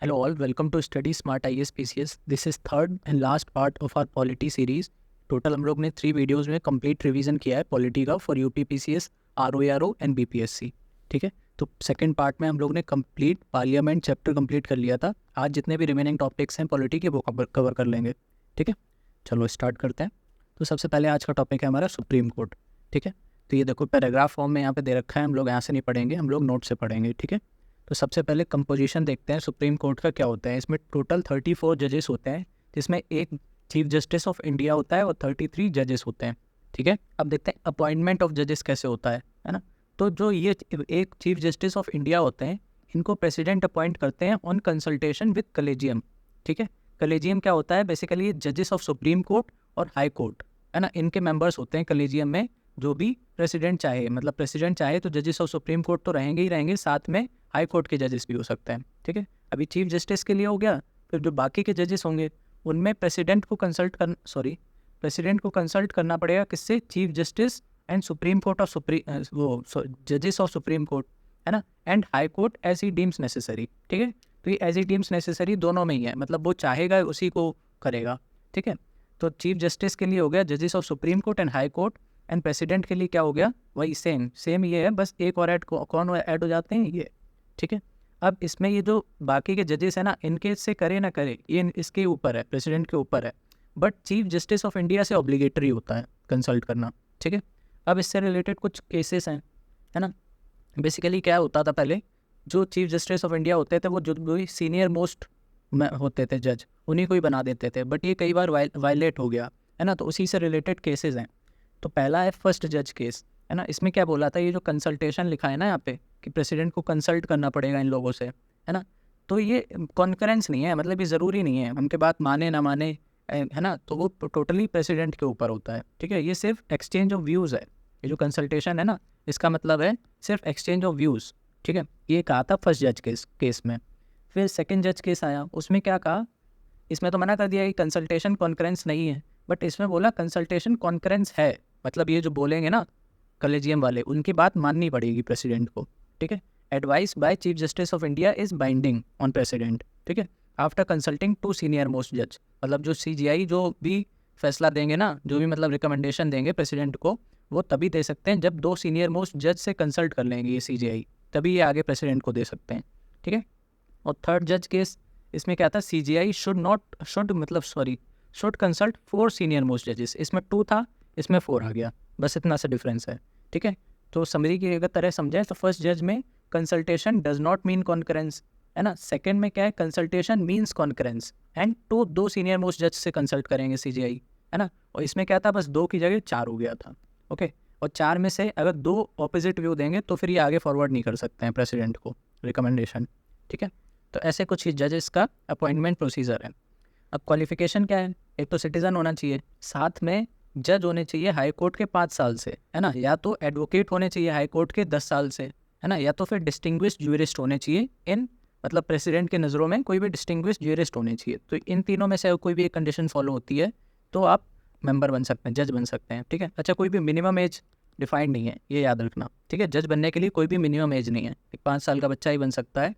Hello all, welcome to Study Smart IAS PCS. This is third and last part of our polity series. Total हम लोग ने 3 videos में complete revision किया है polity का for UP PCS, ROARO and BPSC. ठीक है, तो सेकंड पार्ट में हम लोग ने कंप्लीट पार्लियामेंट चैप्टर कंप्लीट कर लिया था. आज जितने भी रिमेनिंग टॉपिक्स हैं पॉलिटी के वो कवर कर लेंगे. ठीक है, चलो स्टार्ट करते हैं. तो सबसे पहले आज का टॉपिक है हमारा सुप्रीम कोर्ट. ठीक है, तो ये देखो पैराग्राफ फॉर्म में यहाँ पे दे रखा है, हम लोग यहाँ से नहीं पढ़ेंगे, हम लोग नोट से पढ़ेंगे. ठीक है, तो सबसे पहले कंपोजिशन देखते हैं सुप्रीम कोर्ट का क्या होता है. इसमें टोटल 34 जजेस होते हैं, जिसमें एक चीफ जस्टिस ऑफ इंडिया होता है और 33 जजेस होते हैं. ठीक है, अब देखते हैं अपॉइंटमेंट ऑफ जजेस कैसे होता है ना. तो जो ये एक चीफ जस्टिस ऑफ इंडिया होते हैं, इनको प्रेसिडेंट अपॉइंट करते हैं ऑन कंसल्टेशन विद कलेजियम. ठीक है, कलेजियम क्या होता है, बेसिकली जजेस ऑफ सुप्रीम कोर्ट और हाई कोर्ट है ना, इनके मेंबर्स होते हैं कलेजियम में. जो भी प्रेसिडेंट चाहे, मतलब प्रेसिडेंट चाहे तो जजेस ऑफ सुप्रीम कोर्ट तो रहेंगे ही रहेंगे, साथ में हाई कोर्ट के जजेस भी हो सकते हैं. ठीक है, अभी चीफ जस्टिस के लिए हो गया. फिर जो बाकी के जजेस होंगे उनमें प्रेसिडेंट को कंसल्ट करना पड़ेगा किससे, chief justice and supreme court of जजेस ऑफ सुप्रीम कोर्ट है ना, एंड हाई कोर्ट एज ही डीम्स नेसेसरी. ठीक है, तो ये एज ही डीम्स नेसेसरी दोनों में ही है, मतलब वो चाहेगा उसी को करेगा. ठीक है, तो चीफ जस्टिस के लिए हो गया जजेस of supreme court and high court, and president के लिए क्या हो गया, वही सेम ये है, बस एक और कौन ऐड हो जाते हैं ये. ठीक है, अब इसमें ये जो बाकी के जजेस हैं ना, इनके से करे ना करे ये इसके ऊपर है, प्रेसिडेंट के ऊपर है, but chief justice of India से ऑब्लिगेटरी होता है कंसल्ट करना. ठीक है, अब इससे रिलेटेड कुछ केसेस हैं है ना. बेसिकली क्या होता था पहले, जो चीफ जस्टिस ऑफ इंडिया होते थे वो जो भी सीनियर मोस्ट होते थे जज, उन्हीं को ही बना देते थे, बट ये कई बार वायलेट हो गया है ना, तो उसी से रिलेटेड केसेस हैं. तो पहला है फर्स्ट जज केस है ना. इसमें क्या बोला था, ये जो कंसल्टेशन लिखा है ना यहाँ पे कि प्रेसिडेंट को कंसल्ट करना पड़ेगा इन लोगों से है ना, तो ये कॉन्करेंस नहीं है, मतलब ये ज़रूरी नहीं है उनके बात माने ना माने है ना, तो वो टोटली प्रेसिडेंट के ऊपर होता है. ठीक है, ये सिर्फ एक्सचेंज ऑफ व्यूज़ है, ये जो कंसल्टेशन है ना, इसका मतलब है सिर्फ एक्सचेंज ऑफ व्यूज़. ठीक है, ये कहा था फर्स्ट जज केस में. फिर सेकेंड जज केस आया, उसमें क्या कहा, इसमें तो मना कर दिया कि कंसल्टेशन कॉन्करेंस नहीं है, बट इसमें बोला कंसल्टेशन कॉन्करेंस है, मतलब ये जो बोलेंगे ना कलेजियम वाले, उनकी बात माननी पड़ेगी प्रेसिडेंट को. ठीक है, advice by chief justice of India is binding on president. ठीक है, आफ्टर कंसल्टिंग 2 सीनियर मोस्ट जज, मतलब जो CJI जो भी फैसला देंगे ना, जो भी मतलब रिकमेंडेशन देंगे प्रेसिडेंट को, वो तभी दे सकते हैं जब 2 सीनियर मोस्ट जज से कंसल्ट कर लेंगे ये CJI, तभी ये आगे प्रेसिडेंट को दे सकते हैं. ठीक है, और थर्ड जज केस, इसमें क्या था, CJI should consult 4 senior most जजेस. इसमें 2 था, इसमें 4 आ गया, बस इतना सा डिफरेंस है. ठीक है, तो समरी की अगर तरह समझें तो फर्स्ट जज में consultation does not mean concurrence है ना, सेकंड में क्या है, consultation means concurrence, and 2 senior most जज से कंसल्ट करेंगे CJI है ना. और इसमें क्या था, बस 2 की जगह 4 हो गया था. ओके, और 4 में से अगर 2 ऑपोजिट व्यू देंगे तो फिर ये आगे फॉरवर्ड नहीं कर सकते हैं प्रेसिडेंट को रिकमेंडेशन. ठीक है, तो ऐसे कुछ जजेस का अपॉइंटमेंट प्रोसीजर है. अब क्वालिफिकेशन क्या है, एक तो सिटीज़न होना चाहिए, साथ में जज होने चाहिए हाई कोर्ट के 5 साल से है ना, या तो एडवोकेट होने चाहिए हाई कोर्ट के 10 साल से है ना, या तो फिर डिस्टिंग्विश्ड ज्यूरिस्ट होने चाहिए इन, मतलब प्रेसिडेंट के नज़रों में कोई भी डिस्टिंग्विश्ड ज्यूरिस्ट होने चाहिए. तो इन तीनों में से कोई भी एक कंडीशन फॉलो होती है तो आप मेंबर बन सकते हैं, जज बन सकते हैं. ठीक है, अच्छा कोई भी मिनिमम एज डिफाइंड नहीं है, ये याद रखना. ठीक है, जज बनने के लिए कोई भी मिनिमम एज नहीं है, एक 5 साल का बच्चा ही बन सकता है,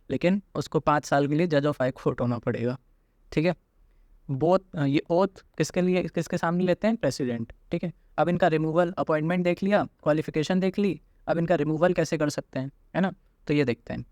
लेकिन उसको 5 साल के लिए जज ऑफ हाई कोर्ट होना पड़ेगा. ठीक है, ये ओथ किसके सामने लेते हैं, प्रेसिडेंट. ठीक है, अब इनका रिमूवल, अपॉइंटमेंट देख लिया, क्वालिफिकेशन देख ली, अब इनका रिमूवल कैसे कर सकते हैं है ना, तो ये देखते हैं.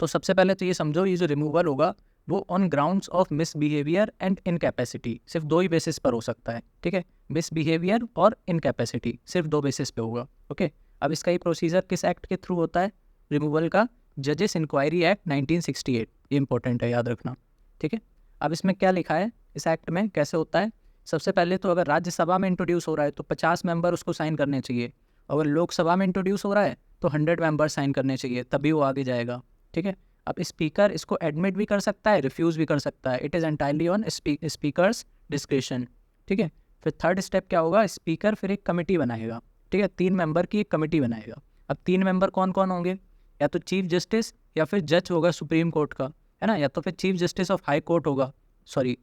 तो सबसे पहले तो ये समझो, ये जो रिमूवल होगा वो on grounds of misbehaviour and incapacity, सिर्फ 2 ही बेसिस पर हो सकता है. ठीक है, मिसबिहेवियर और इनकैपेसिटी सिर्फ 2 बेसिस पे होगा. ओके, अब इसका ये प्रोसीजर किस एक्ट के थ्रू होता है रिमूवल का, जजेस इंक्वायरी एक्ट 1968, ये इंपॉर्टेंट है, याद रखना. ठीक है, अब इसमें क्या लिखा है, इस एक्ट में कैसे होता है. सबसे पहले तो अगर राज्यसभा में इंट्रोड्यूस हो रहा है तो 50 मेंबर उसको साइन करने चाहिए, अगर लोकसभा में इंट्रोड्यूस हो रहा है तो 100 मेंबर साइन करने चाहिए, तभी वो आगे जाएगा. ठीक है, अब स्पीकर इसको एडमिट भी कर सकता है, रिफ्यूज़ भी कर सकता है, it is entirely on speakers discretion. ठीक है, फिर थर्ड स्टेप क्या होगा, स्पीकर फिर एक कमेटी बनाएगा. ठीक है, 3 मेंबर की एक कमेटी बनाएगा. अब 3 मेंबर कौन कौन होंगे, या तो चीफ जस्टिस, या फिर जज होगा सुप्रीम कोर्ट का है ना, या तो फिर chief justice of high court होगा,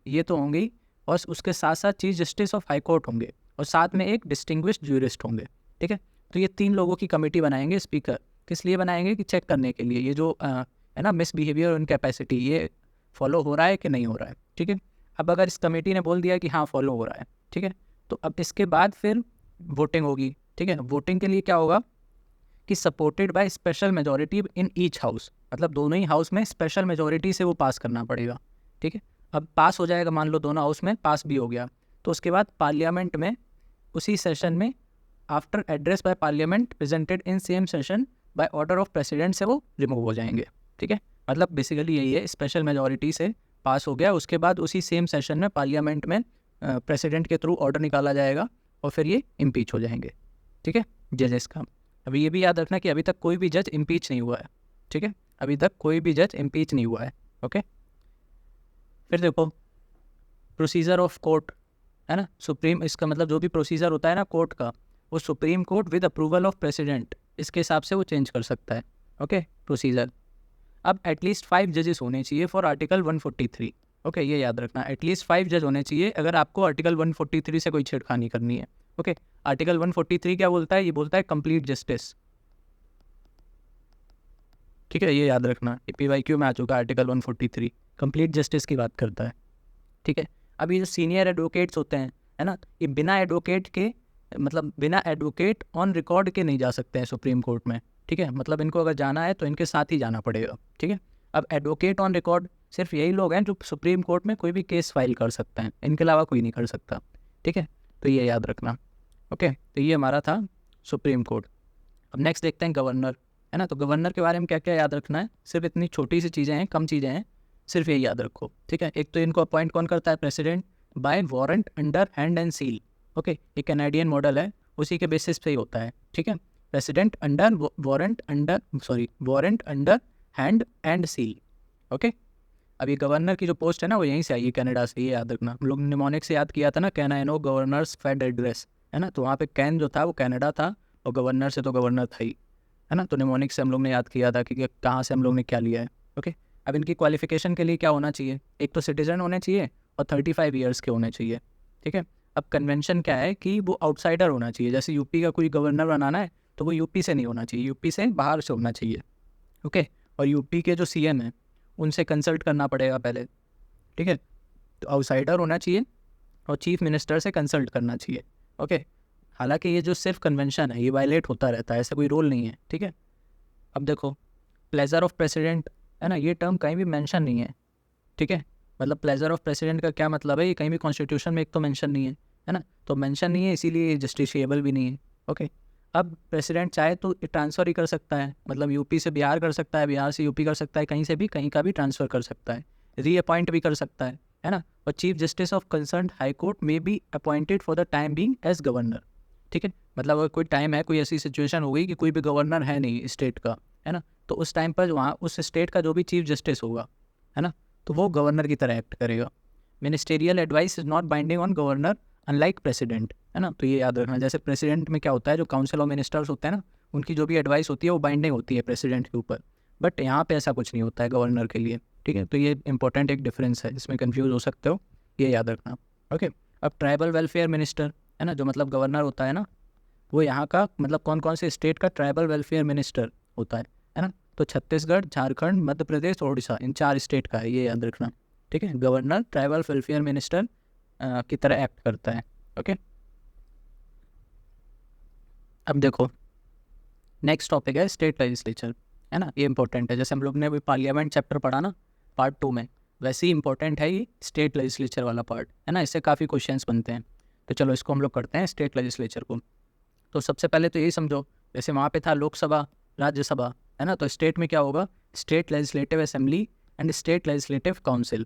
ये तो होंगे ही, और उसके साथ साथ chief justice of high court होंगे, और साथ में एक डिस्टिंग्विश्ड ज्यूरिस्ट होंगे. ठीक है, तो ये 3 लोगों की कमेटी बनाएंगे स्पीकर, किस लिए बनाएंगे कि चेक करने के लिए ये जो है ना, मिसबिहेवियर और इनकैपेसिटी, ये फॉलो हो रहा है कि नहीं हो रहा है, ठीक है। अब अगर इस कमेटी ने बोल दिया कि हाँ फॉलो हो रहा है, ठीक है, तो अब इसके बाद फिर वोटिंग होगी, ठीक है। वोटिंग के लिए क्या होगा कि supported by special majority in each house, मतलब दोनों ही हाउस में स्पेशल मेजोरिटी से वो पास करना पड़ेगा, ठीक है। अब पास हो जाएगा, मान लो दोनों हाउस में पास भी हो गया, तो उसके बाद पार्लियामेंट में उसी सेशन में after address by parliament presented in same session by order of president से वो रिमूव हो जाएंगे, ठीक है। मतलब बेसिकली यही है, स्पेशल मेजोरिटी से पास हो गया, उसके बाद उसी सेम सेशन में पार्लियामेंट में प्रेसिडेंट के थ्रू ऑर्डर निकाला जाएगा और फिर ये इम्पीच हो जाएंगे, ठीक है, जजेस का। अभी ये भी याद रखना कि अभी तक कोई भी जज इम्पीच नहीं हुआ है, ठीक है, अभी तक कोई भी जज इम्पीच नहीं हुआ है, ओके। फिर देखो प्रोसीजर ऑफ कोर्ट, है ना, सुप्रीम, इसका मतलब जो भी प्रोसीजर होता है ना कोर्ट का, वो supreme court with approval of president, इसके हिसाब से वो चेंज कर सकता है, ओके, प्रोसीजर। अब एटलीस्ट 5 जजेस होने चाहिए फॉर आर्टिकल 143, ओके, ये याद रखना, एटलीस्ट 5 जज होने चाहिए अगर आपको आर्टिकल 143 से कोई छेड़खानी करनी है, ओके। आर्टिकल 143 क्या बोलता है, ये बोलता है कंप्लीट जस्टिस, ठीक है, ये याद रखना, PYQ में आ चुका है आर्टिकल 143, कंप्लीट जस्टिस की बात करता है, ठीक है। अब ये जो सीनियर एडवोकेट्स होते हैं, है ना, ये बिना एडवोकेट के, मतलब बिना एडवोकेट ऑन रिकॉर्ड के नहीं जा सकते हैं सुप्रीम कोर्ट में, ठीक है, मतलब इनको अगर जाना है तो इनके साथ ही जाना पड़ेगा, ठीक है। अब एडवोकेट ऑन रिकॉर्ड सिर्फ यही लोग हैं जो सुप्रीम कोर्ट में कोई भी केस फाइल कर सकते हैं, इनके अलावा कोई नहीं कर सकता, ठीक है, तो ये याद रखना, ओके। तो ये हमारा था सुप्रीम कोर्ट। अब नेक्स्ट देखते हैं गवर्नर, है ना, तो गवर्नर के बारे में क्या क्या याद रखना है, सिर्फ इतनी छोटी सी चीज़ें हैं, कम चीज़ें हैं, सिर्फ यही याद रखो, ठीक है। एक तो इनको अपॉइंट कौन करता है, president bye warrant under hand and seal, okay, ये कैनेडियन मॉडल है, उसी के बेसिस पे ही होता है, ठीक है। President under warrant under hand and seal, okay. अब ये गवर्नर की जो पोस्ट है ना वो यहीं से आई है, कनाडा से, ये याद रखना। हम लोग निमोनिक से याद किया था ना, can I know governors fed address, है ना, तो वहाँ पे कैन जो था वो कनाडा था और गवर्नर से तो गवर्नर था ही, है ना, तो निमोनिक से हम लोग ने याद किया था कि कहाँ से हम लोग ने क्या लिया है, ओके। अब इनकी क्वालिफिकेशन के लिए क्या होना चाहिए, एक तो सिटीजन होने चाहिए और 35 ईयर्स के होने चाहिए, ठीक है। अब कन्वेंशन क्या है कि वो आउटसाइडर होना चाहिए, जैसे यूपी का कोई गवर्नर बनाना है तो वो यूपी से नहीं होना चाहिए, यूपी से बाहर से होना चाहिए, ओके। और यूपी के जो CM हैं उनसे कंसल्ट करना पड़ेगा पहले, ठीक है, तो आउटसाइडर होना चाहिए और चीफ मिनिस्टर से कंसल्ट करना चाहिए, ओके। हालांकि ये जो सिर्फ कन्वेंशन है ये वायलेट होता रहता है, ऐसा कोई रोल नहीं है, ठीक है। अब देखो प्लेजर ऑफ प्रेसिडेंट, है ना, ये टर्म कहीं भी मेंशन नहीं है, ठीक है, मतलब प्लेजर ऑफ प्रेसिडेंट का क्या मतलब है, ये कहीं भी कॉन्स्टिट्यूशन में एक तो मेंशन नहीं है ना, तो मेंशन नहीं है इसीलिए ये जस्टिशिएबल भी नहीं है, ओके। अब प्रेसिडेंट चाहे तो ट्रांसफ़र ही कर सकता है, मतलब यूपी से बिहार कर सकता है, बिहार से यूपी कर सकता है, कहीं से भी कहीं का भी ट्रांसफ़र कर सकता है, रीअपॉइंट भी कर सकता है ना। और chief justice of concern high court में be appointed for the time being as governor, ठीक है, मतलब अगर कोई टाइम है, कोई ऐसी सिचुएशन हो गई कि कोई भी गवर्नर है नहीं स्टेट का, है ना, तो उस टाइम पर वहाँ उस स्टेट का जो भी चीफ जस्टिस होगा, है ना, तो वो गवर्नर की तरह एक्ट करेगा। Ministerial advice is not binding on governor unlike president, है ना, तो ये याद रखना। जैसे प्रेसिडेंट में क्या होता है, जो काउंसिल ऑफ मिनिस्टर्स होते हैं ना, उनकी जो भी एडवाइस होती है वो बाइंडिंग होती है प्रेसिडेंट के ऊपर, बट यहाँ पे ऐसा कुछ नहीं होता है गवर्नर के लिए, ठीक है। तो ये इंपॉर्टेंट एक डिफरेंस है, इसमें कन्फ्यूज हो सकते हो, ये याद रखना, ओके। अब ट्राइबल वेलफेयर मिनिस्टर, है ना, जो मतलब गवर्नर होता है ना, वो यहाँ का मतलब कौन कौन से स्टेट का ट्राइबल वेलफेयर मिनिस्टर होता है ना, तो छत्तीसगढ़, झारखंड, मध्य प्रदेश और उड़ीसा, इन 4 स्टेट का है, ये याद रखना, ठीक है। गवर्नर ट्राइबल वेलफेयर मिनिस्टर की तरह एक्ट करता है, ओके। अब देखो नेक्स्ट टॉपिक है स्टेट लेजिस्लेचर, है ना, ये इंपॉर्टेंट है, जैसे हम लोग ने अभी पार्लियामेंट चैप्टर पढ़ा ना पार्ट 2 में, वैसे ही इंपॉर्टेंट है ये स्टेट लेजिस्लेचर वाला पार्ट, है ना, इससे काफ़ी क्वेश्चंस बनते हैं। तो चलो इसको हम लोग करते हैं स्टेट लेजिस्लेचर को। तो सबसे पहले तो यही समझो, जैसे वहाँ पे था लोकसभा, राज्यसभा, है ना, तो स्टेट में क्या होगा, state legislative assembly and state legislative council,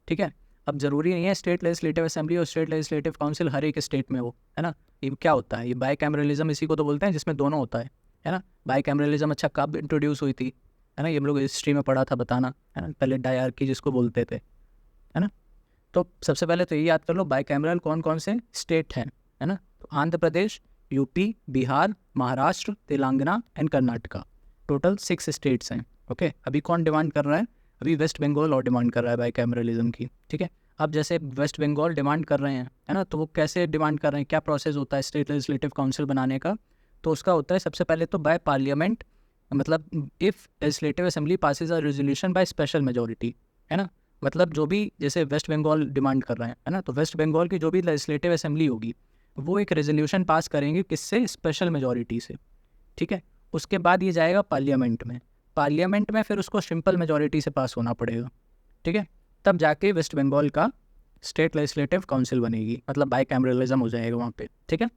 ठीक है। अब ज़रूरी नहीं है स्टेट लेजिस्लेटिव असेंबली और स्टेट लेजिस्लेटिव काउंसिल हर एक स्टेट में हो, है ना। ये क्या होता है, ये बाई कैमरलिज्म इसी को तो बोलते हैं जिसमें दोनों होता है ना। बाई कैमरलिज्म अच्छा कब इंट्रोड्यूस हुई थी, है ना, ये हम लोग हिस्ट्री में पढ़ा था, बताना, है ना, पहले डायरकी जिसको बोलते थे, है ना। तो सबसे पहले तो ये याद कर लो बाई कैमरल कौन कौन से स्टेट हैं, है ना, तो Andhra Pradesh, UP, Bihar, Maharashtra, Telangana and Karnataka, total 6 states हैं, ओके। अभी कौन डिमांड कर रहा है, अभी वेस्ट बंगाल और डिमांड कर रहा है बाई कैमरलिज्म की, ठीक है। अब जैसे वेस्ट बंगाल डिमांड कर रहे हैं, है ना, तो वो कैसे डिमांड कर रहे हैं, क्या प्रोसेस होता है स्टेट लेजिस्लेटिव काउंसिल बनाने का, तो उसका होता है सबसे पहले तो बाय पार्लियामेंट मतलब if legislative assembly passes a resolution by special majority, है ना, मतलब जो भी जैसे वेस्ट बंगाल डिमांड कर रहे हैं, है ना, तो वेस्ट बंगाल की जो भी लेजिस्लेटिव असेंबली होगी वो एक रेजोल्यूशन पास करेंगे, किससे, स्पेशल मेजोरिटी से, ठीक है। उसके बाद ये जाएगा पार्लियामेंट में, पार्लियामेंट में फिर उसको सिंपल मेजोरिटी से पास होना पड़ेगा, ठीक है। तब जाके वेस्ट बंगाल का स्टेट लेजिस्लेटिव काउंसिल बनेगी, मतलब बाई कैमरलिज्म हो जाएगा वहाँ पे, ठीक है।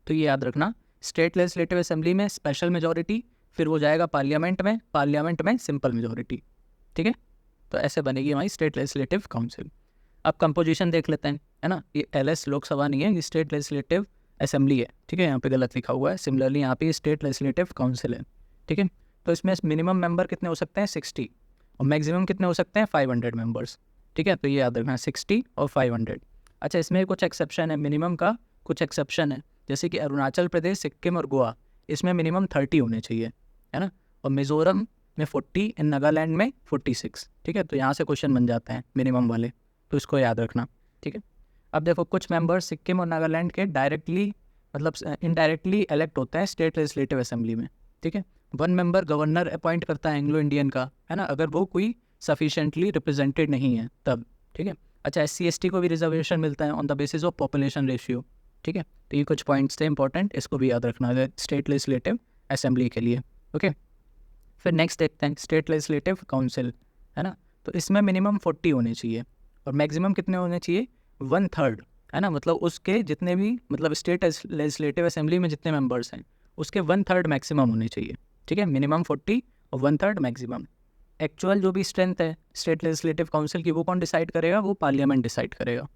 तो ये याद रखना, स्टेट लेजिस्लेटिव असेंबली में स्पेशल मेजोरिटी, फिर वो जाएगा पार्लियामेंट में सिंपल मेजोरिटी, ठीक है। तो ऐसे बनेगी हमारी स्टेट लेजिस्लेटिव काउंसिल। अब कंपोजिशन देख लेते हैं, है ना, ये LS लोकसभा नहीं है, ये स्टेट लेजिस्लेटिव असेंबली है, ठीक है, यहाँ पे गलत लिखा हुआ है। सिमिलरली यहाँ पे स्टेट लेजिस्लेटिव काउंसिल है, ठीक है। तो इसमें मिनिमम मेंबर कितने हो सकते हैं, 60, और मैक्सिमम कितने हो सकते हैं, 500 मेंबर्स, ठीक है। तो ये याद रखना, 60 और 500। अच्छा, इसमें कुछ एक्सेप्शन है, मिनिमम का कुछ एक्सेप्शन है, जैसे कि अरुणाचल प्रदेश, सिक्किम और गोवा, इसमें मिनिमम 30 होने चाहिए, है ना, और मिजोरम में 40, इन नागालैंड में 46, ठीक है। तो यहाँ से क्वेश्चन बन जाते हैं मिनिमम वाले, तो इसको याद रखना, ठीक है। अब देखो, कुछ मेंबर्स सिक्किम और नागालैंड के डायरेक्टली मतलब इनडायरेक्टली इलेक्ट होते हैं स्टेट लेजिस्लेटिव असेंबली में, ठीक है। 1 मेंबर गवर्नर अपॉइंट करता है एंग्लो इंडियन का, है ना, अगर वो कोई सफिशेंटली रिप्रेजेंटेड नहीं है तब, ठीक है। अच्छा, SC/ST को भी रिजर्वेशन मिलता है on the basis of population ratio, ठीक है। तो ये कुछ पॉइंट्स थे इंपॉर्टेंट, इसको भी याद रखना है स्टेट लेजिस्लेटिव असेंबली के लिए, ओके। फिर नेक्स्ट देखते हैं स्टेट लेजिस्लेटिव काउंसिल, है ना, तो इसमें मिनिमम 40 होने चाहिए और मैक्सिमम कितने होने चाहिए, 1/3, है ना, मतलब उसके जितने भी मतलब स्टेट लेजिस्लेटिव असेंबली में जितने मेंबर्स हैं उसके 1/3 मैक्सिमम होने चाहिए, ठीक है। मिनिमम 40 और 1/3 मैक्सिमम। एक्चुअल जो भी स्ट्रेंथ है स्टेट लेजिस्लेटिव काउंसिल की, वो कौन डिसाइड करेगा, वो पार्लियामेंट डिसाइड करेगा,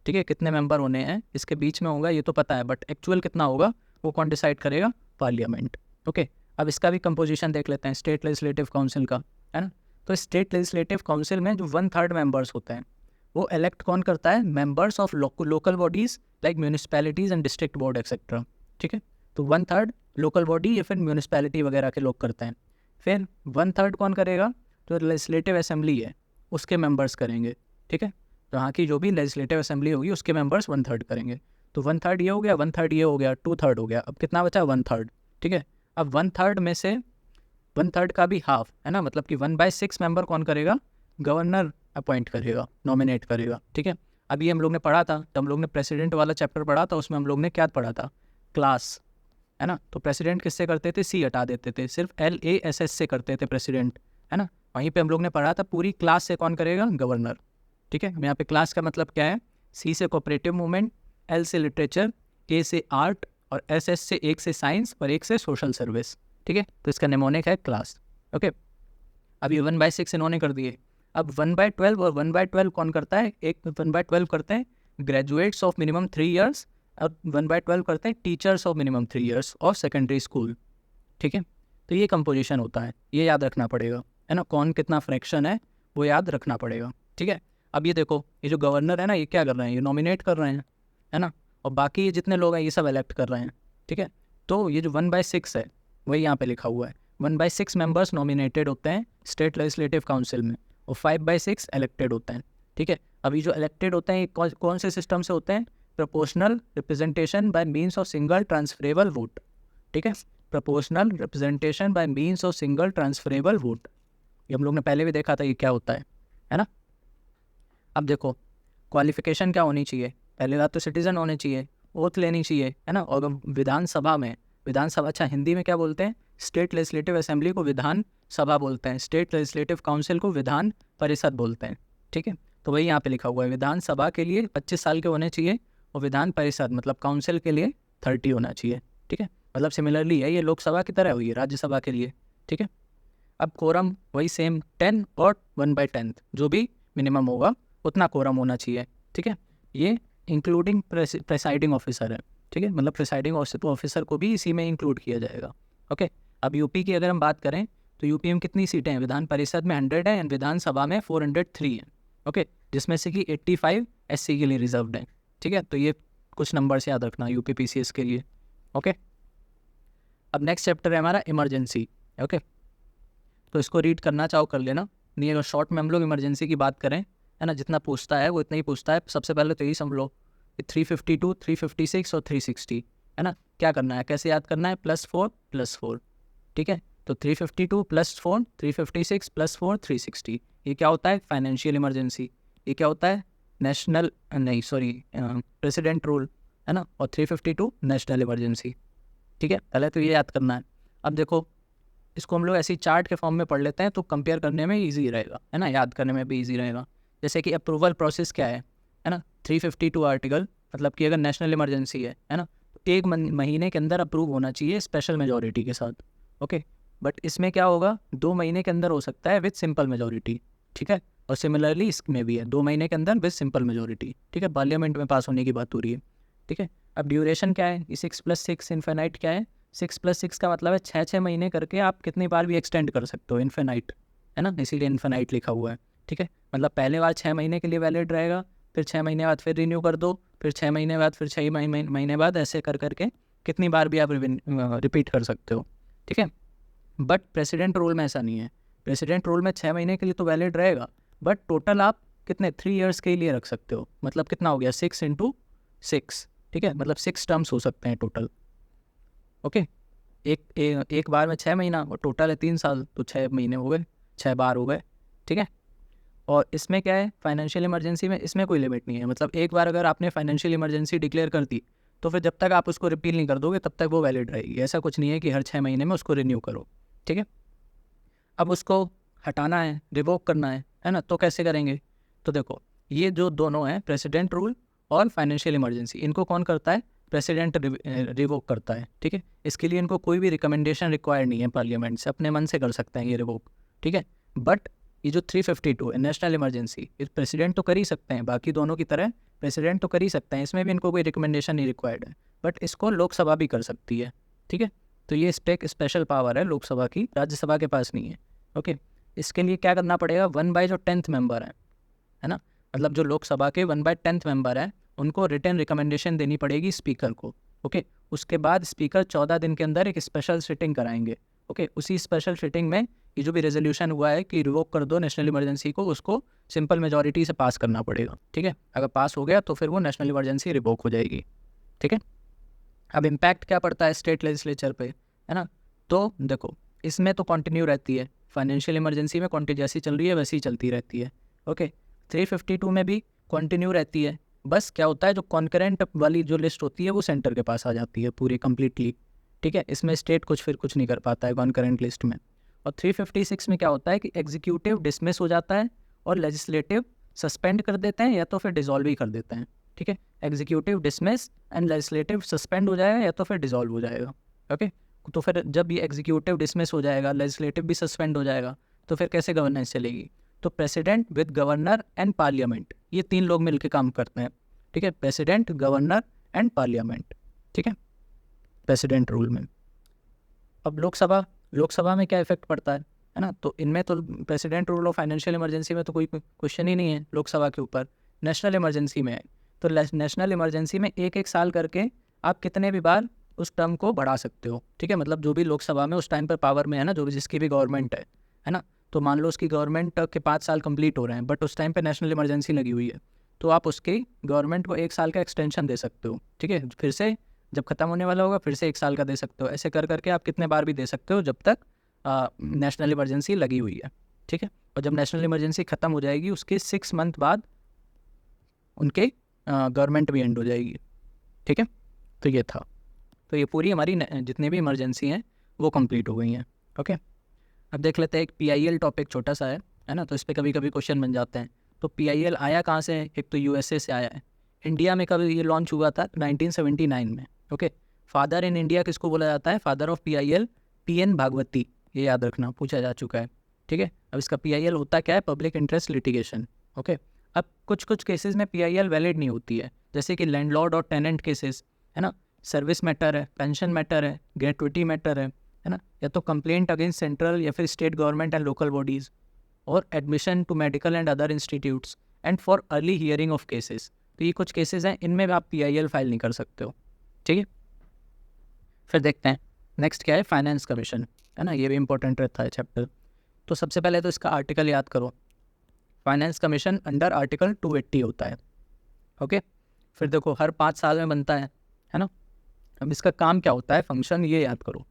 ठीक है। कितने मेंबर होने हैं इसके बीच में होगा ये तो पता है, बट एक्चुअल कितना होगा वो कौन डिसाइड करेगा, पार्लियामेंट, ओके। अब इसका भी कंपोजिशन देख लेते हैं स्टेट लेजिस्लेटिव काउंसिल का, है ना। तो स्टेट लेजिस्लेटिव काउंसिल में जो 1/3 मेंबर्स होते हैं वो इलेक्ट कौन करता है, members of local bodies like municipalities and district board etcetera, ठीक है। तो 1/3 लोकल बॉडी या फिर म्यूनिसपैलिटी वगैरह के लोग करते हैं। फिर 1/3 कौन करेगा, जो लेजिस्लेटिव असेंबली है उसके मेंबर्स करेंगे, ठीक है। तो यहाँ की जो भी लेजिस्लेटिव असेंबली होगी उसके मेंबर्स 1/3 करेंगे। तो 1/3 ये हो गया, 1/3 ये हो गया, 2/3 हो गया। अब कितना बचा, 1/3, ठीक है। अब 1/3 में से 1/3 का भी हाफ, है ना, मतलब कि 1/6 मेंबर कौन करेगा, गवर्नर अपॉइंट करेगा, नॉमिनेट करेगा, ठीक है। अभी हम लोग ने पढ़ा था, जब हम लोग ने प्रेसिडेंट वाला चैप्टर पढ़ा था उसमें हम लोग ने क्या पढ़ा था, क्लास, है ना। तो प्रेसिडेंट किससे करते थे, C हटा देते थे, सिर्फ LASS से करते थे प्रेसिडेंट, है ना। वहीं पे हम लोग ने पढ़ा था पूरी क्लास से कौन करेगा, गवर्नर, ठीक है। यहाँ पे क्लास का मतलब क्या है, C से कोऑपरेटिव मूवमेंट, L से लिटरेचर, A से आर्ट और SS से एक से साइंस और एक से सोशल सर्विस, ठीक है। तो इसका निमोनिक है क्लास, ओके। अभी 1/6 इन्होंने कर दिए। अब 1/12 और 1/12 कौन करता है, एक 1/12 करते हैं ग्रेजुएट्स ऑफ मिनिमम 3 ईयर्स और 1/12 करते हैं teachers of minimum 3 years of secondary school, ठीक है। तो ये कंपोजिशन होता है, ये याद रखना पड़ेगा, है ना, कौन कितना फ्रैक्शन है वो याद रखना पड़ेगा, ठीक है। अब ये देखो, ये जो गवर्नर है ना, ये क्या कर रहे हैं, ये नॉमिनेट कर रहे हैं, है ना, और बाकी ये जितने लोग हैं ये सब इलेक्ट कर रहे हैं, ठीक है। तो ये जो 1/6 है वही यहाँ पे लिखा हुआ है, 1/6 मेंबर्स नॉमिनेटेड होते हैं स्टेट लेजिस्लेटिव काउंसिल में और 5/6 इलेक्टेड होते हैं, ठीक है। अभी जो इलेक्टेड होते हैं कौन से सिस्टम से होते हैं, proportional representation bye means of single transferable vote, ठीक है। Proportional representation bye means of single transferable vote, ये हम लोग ने पहले भी देखा था ये क्या होता है ना। अब देखो क्वालिफिकेशन क्या होनी चाहिए, पहले बात तो सिटीजन होने चाहिए, ओथ लेनी चाहिए, है ना। और विधानसभा अच्छा हिंदी में क्या बोलते हैं, स्टेट लेजिस्लेटिव असेंबली को विधान सभा बोलते हैं, स्टेट लेजिस्लेटिव काउंसिल को विधान परिषद बोलते हैं, ठीक है। तो वही यहाँ पे लिखा हुआ है, विधानसभा के लिए 25 साल के होने चाहिए और विधान परिषद मतलब काउंसिल के लिए 30 होना चाहिए, ठीक है। मतलब सिमिलरली है ये लोकसभा की तरह हुई है राज्यसभा के लिए, ठीक है। अब कोरम वही सेम 10 और 1/10 जो भी मिनिमम होगा उतना कोरम होना चाहिए, ठीक है। ये इंक्लूडिंग प्रेसाइडिंग ऑफिसर है, ठीक है, मतलब प्रेसाइडिंग ऑफिसर को भी इसी में इंक्लूड किया जाएगा, ओके। अब यूपी की अगर हम बात करें तो यूपी में कितनी सीटें हैं, विधान परिषद में 100 है एंड विधानसभा में 403 है, ओके, जिसमें से कि 85 SC के लिए रिजर्व्ड है, ठीक है। तो ये कुछ नंबर्स याद रखना यूपी PCS के लिए, ओके। अब नेक्स्ट चैप्टर है हमारा इमरजेंसी, ओके। तो इसको रीड करना चाहो कर लेना, नहीं अगर शॉर्ट में हम लोग इमरजेंसी की बात करें, है ना, जितना पूछता है वो इतना ही पूछता है। सबसे पहले तो यही समझ लो 352, 356 और 360, है ना। क्या करना है, कैसे याद करना है, +4 +4, ठीक है। तो 352 प्लस 4 356 प्लस 4 360, ये क्या होता है? Financial emergency. ये क्या होता है? नेशनल नहीं सॉरी प्रेसिडेंट रूल, है ना, और 352 नेशनल इमरजेंसी। ठीक है, पहले तो ये याद करना है। अब देखो इसको हम लोग ऐसी चार्ट के फॉर्म में पढ़ लेते हैं तो कंपेयर करने में ईजी रहेगा, है ना, याद करने में भी ईजी रहेगा। जैसे कि अप्रूवल प्रोसेस क्या है ना, 352 आर्टिकल, मतलब कि अगर नेशनल इमरजेंसी है ना, तो 1 महीने के अंदर अप्रूव होना चाहिए स्पेशल मेजोरिटी के साथ। ओके, बट इसमें क्या होगा, 2 महीने के अंदर हो सकता है विद सिंपल मेजोरिटी। ठीक है, और सिमिलरली इसमें भी है 2 महीने के अंदर विद सिंपल मेजोरिटी। ठीक है, पार्लियामेंट में पास होने की बात हो रही है। ठीक है, अब ड्यूरेशन क्या है, ये 6+6 इन्फिनाइट क्या है, 6+6 का मतलब है 6 महीने करके आप कितनी बार भी एक्सटेंड कर सकते हो, इन्फिनाइट, है ना, इसीलिए इन्फिनाइट लिखा हुआ है। ठीक है, मतलब पहले बार 6 महीने के लिए वैलिड रहेगा, फिर 6 महीने बाद फिर रिन्यू कर दो, फिर 6 महीने बाद, फिर 6 महीने बाद, ऐसे कर करके कितनी बार भी आप रिपीट कर सकते हो। ठीक है, बट प्रेसिडेंट रूल में ऐसा नहीं है। प्रेसिडेंट रूल में 6 महीने के लिए तो वैलिड रहेगा, बट टोटल आप कितने 3 ईयर्स के लिए रख सकते हो। मतलब कितना हो गया, 6 × 6। ठीक है, मतलब 6 टर्म्स हो सकते हैं टोटल। ओके, एक बार में 6 महीना और टोटल है 3 साल, तो 6 महीने हो गए, 6 बार हो गए। ठीक है, और इसमें क्या है, फाइनेंशियल इमरजेंसी में इसमें कोई लिमिट नहीं है। मतलब एक बार अगर आपने फाइनेंशियल इमरजेंसी डिक्लेयर कर दी तो फिर जब तक आप उसको रिपील नहीं कर दोगे तब तक वो वैलिड रहेगी। ऐसा कुछ नहीं है कि हर 6 महीने में उसको रिन्यू करो। ठीक है, अब उसको हटाना है, रिवोक करना है ना, तो कैसे करेंगे? तो देखो ये जो दोनों हैं, प्रेसिडेंट रूल और फाइनेंशियल इमरजेंसी, इनको कौन करता है? प्रेसिडेंट रिवोक करता है। ठीक है, इसके लिए इनको कोई भी रिकमेंडेशन रिक्वायर्ड नहीं है पार्लियामेंट से, अपने मन से कर सकते हैं ये रिवोक। ठीक है, बट ये जो 352 है नेशनल इमरजेंसी, इस प्रेसिडेंट तो कर ही सकते हैं, बाकी दोनों की तरह प्रेसिडेंट तो कर ही सकते हैं, इसमें भी इनको कोई रिकमेंडेशन नहीं रिक्वायर्ड है, बट इसको लोकसभा भी कर सकती है। ठीक है, तो ये एक स्पेशल पावर है लोकसभा की, राज्यसभा के पास नहीं है। ओके, इसके लिए क्या करना पड़ेगा, 1/10 मेंबर है ना, मतलब जो लोकसभा के 1/10 मेंबर है उनको रिटन रिकमेंडेशन देनी पड़ेगी स्पीकर को। ओके, उसके बाद स्पीकर 14 दिन के अंदर एक स्पेशल सिटिंग कराएंगे। ओके, उसी स्पेशल सिटिंग में ये जो भी रेजोल्यूशन हुआ है कि रिवोक कर दो नेशनल इमरजेंसी को, उसको सिंपल मेजोरिटी से पास करना पड़ेगा। ठीक है, अगर पास हो गया तो फिर वो नेशनल इमरजेंसी रिवोक हो जाएगी। ठीक है, अब इम्पैक्ट क्या पड़ता है स्टेट लेजिस्लेचर पे, है ना, तो देखो इसमें तो कंटिन्यू रहती है, फाइनेंशियल इमरजेंसी में जैसी चल रही है वैसी ही चलती रहती है। ओके, 352 में भी कंटिन्यू रहती है, बस क्या होता है जो कॉन्करेंट वाली जो लिस्ट होती है वो सेंटर के पास आ जाती है पूरी कम्प्लीटली। ठीक है, इसमें स्टेट कुछ नहीं कर पाता है कॉन्करेंट लिस्ट में। और 356 में क्या होता है कि एग्जीक्यूटिव डिसमिस हो जाता है और लेजिस्लेटिव सस्पेंड कर देते हैं या तो फिर डिसॉल्व ही कर देते हैं। ठीक है, executive dismiss and legislative suspend हो जाएगा या तो फिर डिसॉल्व हो जाएगा। ओके, तो फिर जब ये एग्जीक्यूटिव डिसमिस हो जाएगा, लेजिस्लेटिव भी सस्पेंड हो जाएगा, तो फिर कैसे गवर्नेंस चलेगी? तो president with governor and parliament, ये 3 लोग मिलकर काम करते हैं। ठीक है, प्रेसिडेंट, गवर्नर एंड पार्लियामेंट। ठीक है, प्रेसिडेंट रूल में। अब लोकसभा में क्या इफेक्ट पड़ता है ना, तो इनमें तो प्रेसिडेंट रूल और फाइनेंशियल इमरजेंसी में तो कोई क्वेश्चन ही नहीं है लोकसभा के ऊपर। नेशनल इमरजेंसी में है, तो नेशनल इमरजेंसी में 1-1 साल करके आप कितने भी बार उस टर्म को बढ़ा सकते हो। ठीक है, मतलब जो भी लोकसभा में उस टाइम पर पावर में है ना, जो भी जिसकी भी गवर्नमेंट है ना, तो मान लो उसकी गवर्नमेंट के 5 साल कंप्लीट हो रहे हैं, बट उस टाइम पे नेशनल इमरजेंसी लगी हुई है, तो आप उसकी गवर्नमेंट को 1 साल का एक्सटेंशन दे सकते हो। ठीक है, फिर से जब खत्म होने वाला होगा फिर से 1 साल का दे सकते हो। ऐसे कर करके आप कितने बार भी दे सकते हो जब तक नेशनल इमरजेंसी लगी हुई है। ठीक है, और जब नेशनल इमरजेंसी ख़त्म हो जाएगी उसके 6 मंथ बाद उनके गवर्नमेंट भी एंड हो जाएगी। ठीक है, तो ये था, तो ये पूरी हमारी जितनी भी इमरजेंसी हैं वो कंप्लीट हो गई हैं। ओके, अब देख लेते हैं एक PIL टॉपिक छोटा सा है ना, तो इस पर कभी कभी क्वेश्चन बन जाते हैं। तो PIL आया कहाँ से है? एक तो USA से आया है। इंडिया में कब ये लॉन्च हुआ था? 1979 में। ओके, फादर इन इंडिया किसको बोला जाता है? फादर ऑफ PIL PN भागवती, ये याद रखना, पूछा जा चुका है। ठीक है, अब इसका PIL होता क्या है? Public interest litigation. ओके, अब कुछ केसेस में PIL वैलिड नहीं होती है, जैसे कि लैंडलॉर्ड और टेनेंट केसेस, है ना, सर्विस मैटर है, पेंशन मैटर है, ग्रेट्युटी मैटर है ना, या तो कंप्लेंट अगेंस्ट सेंट्रल या फिर state government and local bodies, और admission to medical and other institutes and for early hearing of cases. तो ये कुछ केसेस हैं, इनमें आप PIL फाइल नहीं कर सकते हो। ठीक है, फिर देखते हैं नेक्स्ट क्या है, फाइनेंस कमीशन, है ना, ये भी इंपॉर्टेंट रहता है चैप्टर। तो सबसे पहले तो इसका आर्टिकल याद करो, फाइनेंस कमीशन अंडर आर्टिकल 280 होता है। ओके, फिर देखो हर 5 साल में बनता है ना। अब इसका काम क्या होता है, फंक्शन ये याद करो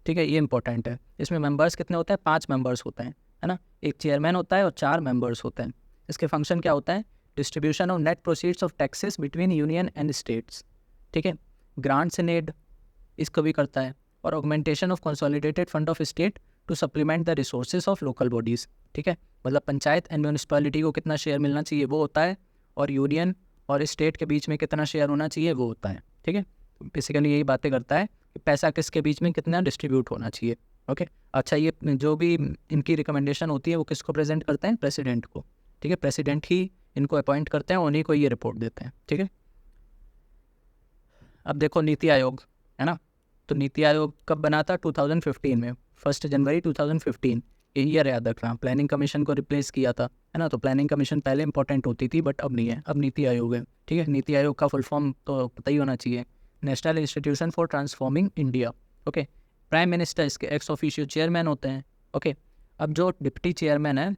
ठीक है, ये इंपॉर्टेंट है। इसमें मेंबर्स कितने होते हैं? 5 मेंबर्स होते हैं, है ना। एक चेयरमैन होता है और 4 मेंबर्स होते हैं। इसके फंक्शन क्या होता है? Distribution of net proceeds of taxes between union and states, ठीक है। ग्रांट्स एंड एड इसको भी करता है, और augmentation of consolidated fund of state to supplement the resources of local bodies, ठीक है। मतलब पंचायत एंड म्यूनिसिपैलिटी को कितना शेयर मिलना चाहिए वो होता है, और यूनियन और स्टेट के बीच में कितना शेयर होना चाहिए वो होता है, ठीक है। बेसिकली यही बातें करता है कि पैसा किसके बीच में कितना डिस्ट्रीब्यूट होना चाहिए। ओके, अच्छा, ये जो भी इनकी रिकमेंडेशन होती है वो किसको प्रेजेंट करते हैं? प्रेसिडेंट को, ठीक है। प्रेसिडेंट ही इनको अपॉइंट करते हैं, उन्हीं को ये रिपोर्ट देते हैं, ठीक है। अब देखो नीति आयोग, है ना। तो नीति आयोग कब बना था? 2015 में, 1 जनवरी 2015। ये ईयर याद रखना। प्लानिंग कमीशन को रिप्लेस किया था, है ना। तो प्लानिंग कमीशन पहले इंपॉर्टेंट होती थी, बट अब नहीं है, अब नीति आयोग है, ठीक है। नीति आयोग का फुल फॉर्म तो पता ही होना चाहिए, national institution for transforming India. Okay, prime minister इसके एक्स ऑफिशियो चेयरमैन होते हैं। ओके, अब जो डिप्टी चेयरमैन है,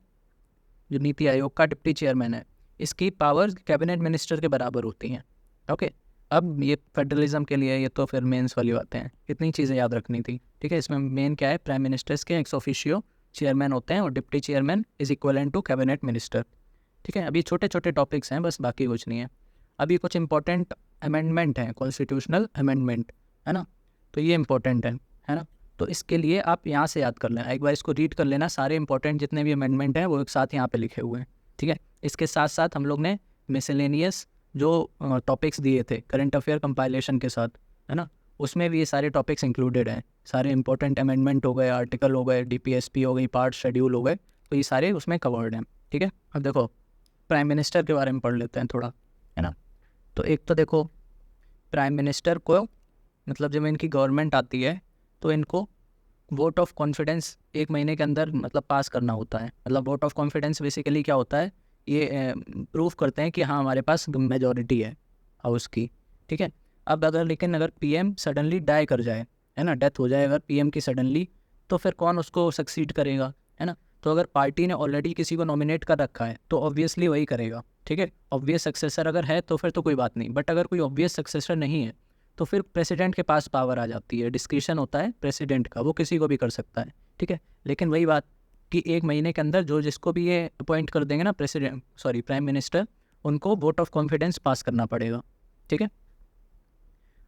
जो नीति आयोग का डिप्टी चेयरमैन है, इसकी पावर्स कैबिनेट मिनिस्टर के बराबर होती हैं। ओके, अब ये फेडरलिज्म के लिए ये तो फिर मेंस वाली बातें हैं, कितनी चीज़ें याद रखनी थी, ठीक है। इसमें मेन क्या है? प्राइम मिनिस्टर्स के एक्स ऑफिशियो चेयरमैन होते हैं, और deputy chairman is equivalent to cabinet minister, ठीक है। अभी छोटे छोटे टॉपिक्स हैं बस, बाकी कुछ नहीं है। अभी कुछ इंपॉर्टेंट अमेंडमेंट हैं, कॉन्स्टिट्यूशनल अमेंडमेंट, है ना। तो ये इंपॉर्टेंट है ना। तो इसके लिए आप यहाँ से याद कर लेना, एक बार इसको रीड कर लेना। सारे इंपॉर्टेंट जितने भी अमेंडमेंट हैं वो एक साथ यहाँ पे लिखे हुए हैं, ठीक है। इसके साथ साथ हम लोग ने मिसलेनियस जो टॉपिक्स दिए थे करंट अफेयर कंपाइलेशन के साथ, है ना, उसमें भी ये सारे टॉपिक्स इंक्लूडेड हैं। सारे इंपॉर्टेंट अमेंडमेंट हो गए, आर्टिकल हो गए, डीपीएसपी हो गई, पार्ट शेड्यूल हो गए, तो ये सारे उसमें कवर्ड हैं, ठीक है। अब देखो प्राइम मिनिस्टर के बारे में पढ़ लेते हैं थोड़ा, है ना। तो एक तो देखो, प्राइम मिनिस्टर को मतलब जब इनकी गवर्नमेंट आती है तो इनको वोट ऑफ कॉन्फिडेंस 1 महीने के अंदर मतलब पास करना होता है। मतलब वोट ऑफ कॉन्फिडेंस बेसिकली क्या होता है? ये प्रूफ करते हैं कि हाँ हमारे पास मेजॉरिटी है हाउस की, ठीक है। अब अगर पीएम सडनली डाई कर जाए, है ना, डेथ हो जाए अगर पीएम की सडनली, तो फिर कौन उसको सक्सीड करेगा, है ना। तो अगर पार्टी ने ऑलरेडी किसी को नॉमिनेट कर रखा है तो ऑब्वियसली वही करेगा, ठीक है। ऑब्वियस सक्सेसर अगर है तो फिर तो कोई बात नहीं, बट अगर कोई ऑब्वियस सक्सेसर नहीं है तो फिर प्रेसिडेंट के पास पावर आ जाती है, डिस्क्रिशन होता है प्रेसिडेंट का, वो किसी को भी कर सकता है, ठीक है। लेकिन वही बात कि 1 महीने के अंदर जो जिसको भी ये अपॉइंट कर देंगे ना प्राइम मिनिस्टर, उनको वोट ऑफ कॉन्फिडेंस पास करना पड़ेगा, ठीक है।